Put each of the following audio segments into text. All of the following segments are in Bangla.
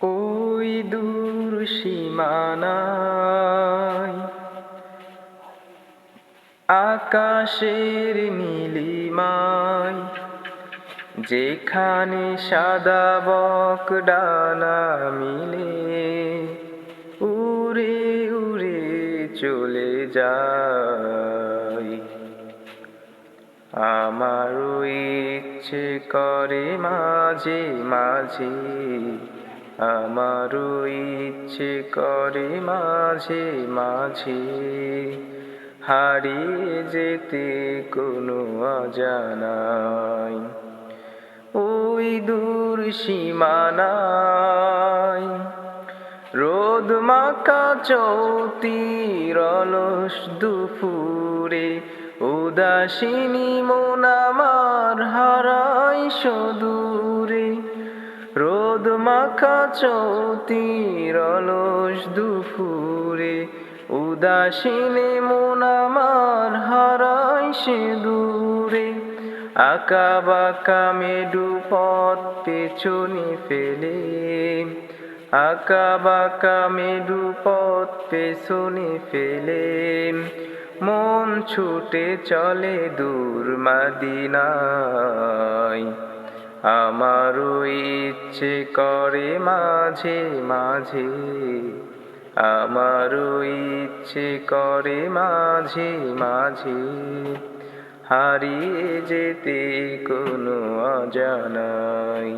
ওই দূর সীমানায় আকাশের নীলিমায় যেখানে সাদা বক ডানা মিলে উড়ে উড়ে চলে যায়। আমারও ইচ্ছে করে মাঝে মাঝে, আমারও ইচ্ছে করে মাঝে মাঝে হারিয়ে যেতে কোনো অজানায়। ওই দূর সীমানায় রোদ মাখা চৌতির অলস দুপুরে উদাসিনী মন আমার হারাই সুদূরে। রোদ মাখা চৌতির অলস দুপুরে উদাসিনী মন আমার হারাই সে দূরে। আঁকা বাঁকা মেডু পথ পেছনে ফেলে, আঁকা বাঁকা মেডু পথ পেছনে ফেলে মন ছুটে চলে দূর মদিনায়। আমারও ইচ্ছে করে মাঝে মাঝে, আমারও ইচ্ছে করে মাঝে মাঝে হারিয়ে যেতে কোনো অজানায়।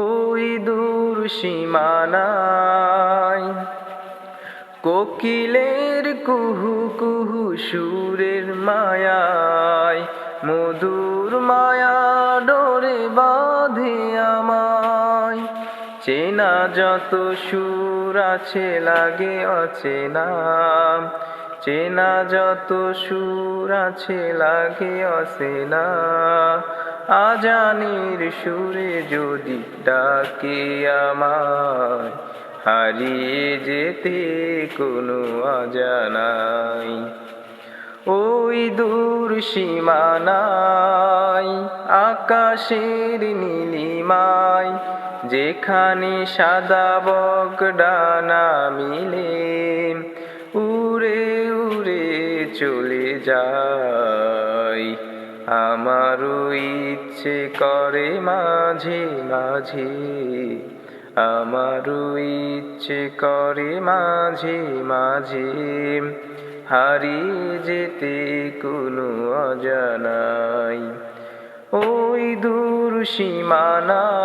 ওই দূর সীমানায় কোকিলের কুহু কুহু সুরের মায়ায় মধুর মায়া ডোরে বাঁধে আমায়। চেনা যত সুর আছে লাগে অচেনা, চেনা যত সুর আছে লাগে অচেনা। আজানের সুরে যদি ডাকে আমায় হারিয়ে যেতে কোনো অজানায়। ওই দূর সীমানায় আকাশের নীলিমায় যেখানে সাদা বক ডানা মিলে উড়ে উড়ে চলে যায়। আমারও ইচ্ছে করে মাঝে মাঝে, আমারও ইচ্ছে করে মাঝে মাঝে হারিয়ে যেতে কোনো অজানায়। ওই দূর সীমানায়।